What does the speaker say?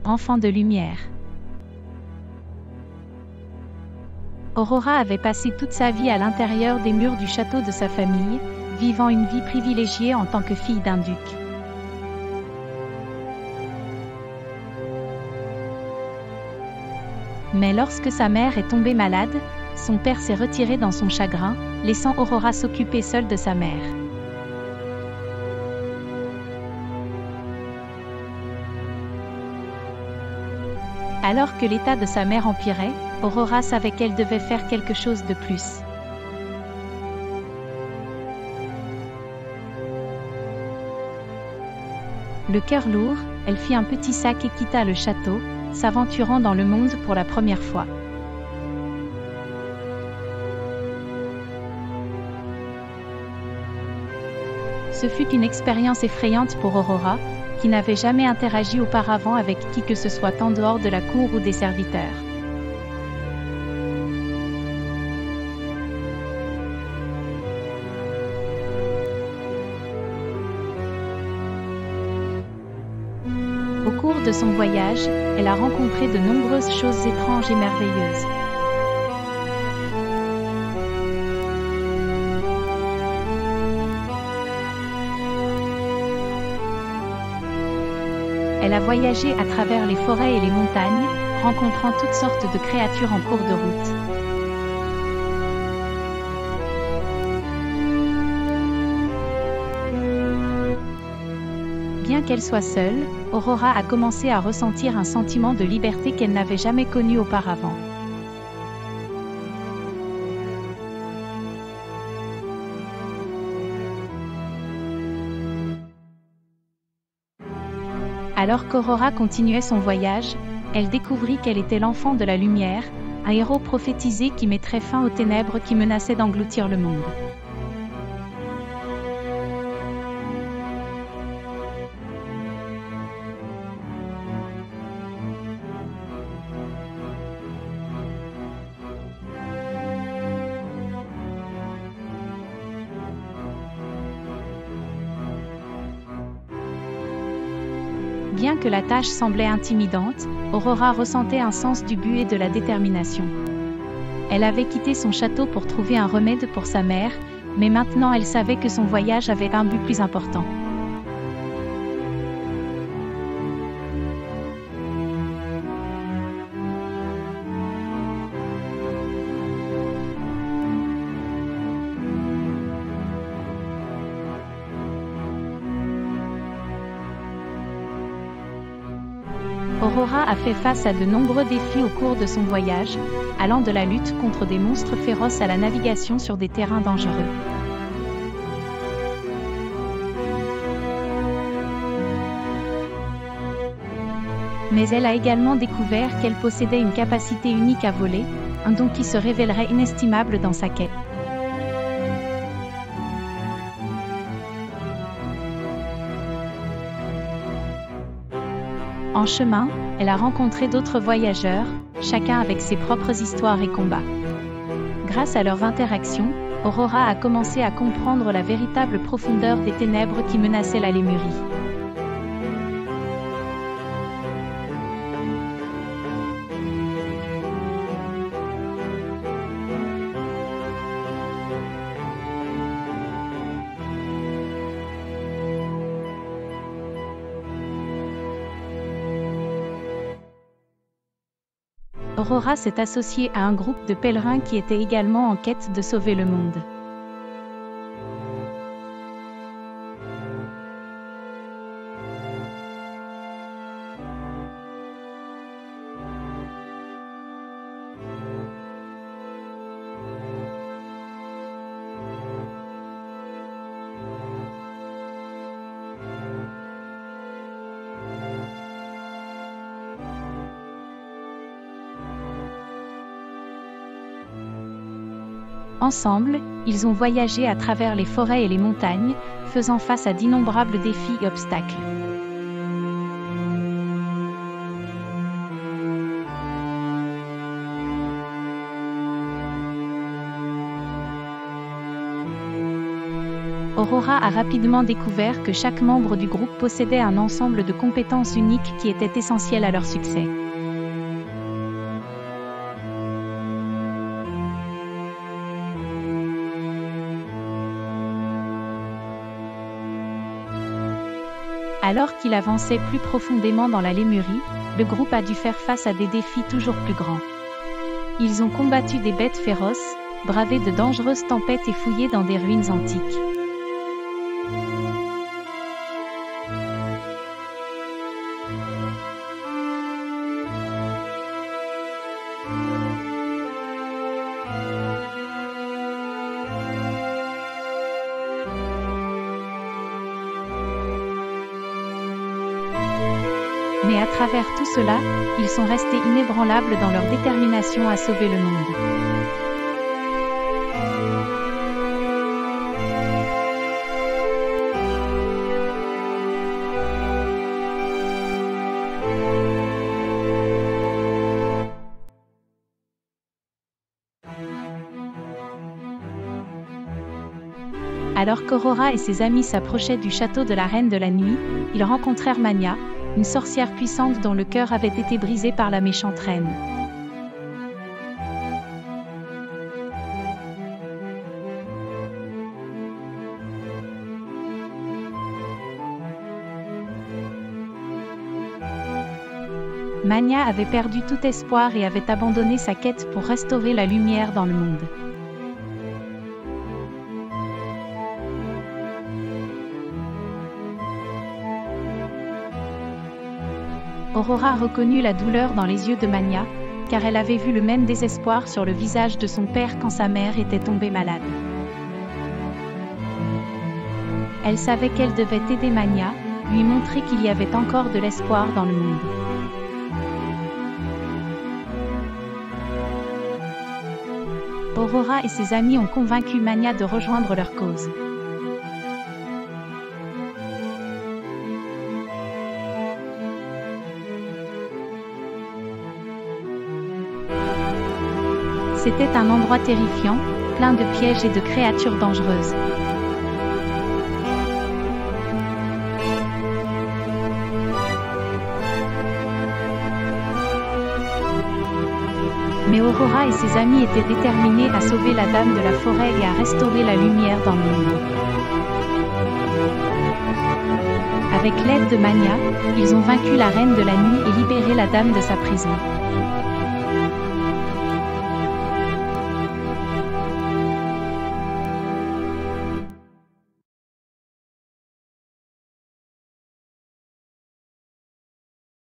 enfant de lumière. Aurora avait passé toute sa vie à l'intérieur des murs du château de sa famille, vivant une vie privilégiée en tant que fille d'un duc. Mais lorsque sa mère est tombée malade, son père s'est retiré dans son chagrin, laissant Aurora s'occuper seule de sa mère. Alors que l'état de sa mère empirait, Aurora savait qu'elle devait faire quelque chose de plus. Le cœur lourd, elle fit un petit sac et quitta le château, s'aventurant dans le monde pour la première fois. Ce fut une expérience effrayante pour Aurora, qui n'avait jamais interagi auparavant avec qui que ce soit en dehors de la cour ou des serviteurs. Au cours de son voyage, elle a rencontré de nombreuses choses étranges et merveilleuses. Elle a voyagé à travers les forêts et les montagnes, rencontrant toutes sortes de créatures en cours de route. Bien qu'elle soit seule, Aurora a commencé à ressentir un sentiment de liberté qu'elle n'avait jamais connu auparavant. Alors qu'Aurora continuait son voyage, elle découvrit qu'elle était l'enfant de la lumière, un héros prophétisé qui mettrait fin aux ténèbres qui menaçaient d'engloutir le monde. Bien que la tâche semblait intimidante, Aurora ressentait un sens du but et de la détermination. Elle avait quitté son château pour trouver un remède pour sa mère, mais maintenant elle savait que son voyage avait un but plus important. Aurora a fait face à de nombreux défis au cours de son voyage, allant de la lutte contre des monstres féroces à la navigation sur des terrains dangereux. Mais elle a également découvert qu'elle possédait une capacité unique à voler, un don qui se révélerait inestimable dans sa quête. En chemin, elle a rencontré d'autres voyageurs, chacun avec ses propres histoires et combats. Grâce à leurs interactions, Aurora a commencé à comprendre la véritable profondeur des ténèbres qui menaçaient la Lémurie. Aurora s'est associée à un groupe de pèlerins qui étaient également en quête de sauver le monde. Ensemble, ils ont voyagé à travers les forêts et les montagnes, faisant face à d'innombrables défis et obstacles. Aurora a rapidement découvert que chaque membre du groupe possédait un ensemble de compétences uniques qui étaient essentielles à leur succès. Alors qu'il avançait plus profondément dans la Lémurie, le groupe a dû faire face à des défis toujours plus grands. Ils ont combattu des bêtes féroces, bravé de dangereuses tempêtes et fouillé dans des ruines antiques. Mais à travers tout cela, ils sont restés inébranlables dans leur détermination à sauver le monde. Alors qu'Aurora et ses amis s'approchaient du château de la Reine de la Nuit, ils rencontrèrent Mania, une sorcière puissante dont le cœur avait été brisé par la méchante reine. Mania avait perdu tout espoir et avait abandonné sa quête pour restaurer la lumière dans le monde. Aurora reconnut la douleur dans les yeux de Mania, car elle avait vu le même désespoir sur le visage de son père quand sa mère était tombée malade. Elle savait qu'elle devait aider Mania, lui montrer qu'il y avait encore de l'espoir dans le monde. Aurora et ses amis ont convaincu Mania de rejoindre leur cause. C'était un endroit terrifiant, plein de pièges et de créatures dangereuses. Mais Aurora et ses amis étaient déterminés à sauver la Dame de la Forêt et à restaurer la lumière dans le monde. Avec l'aide de Mania, ils ont vaincu la Reine de la Nuit et libéré la Dame de sa prison.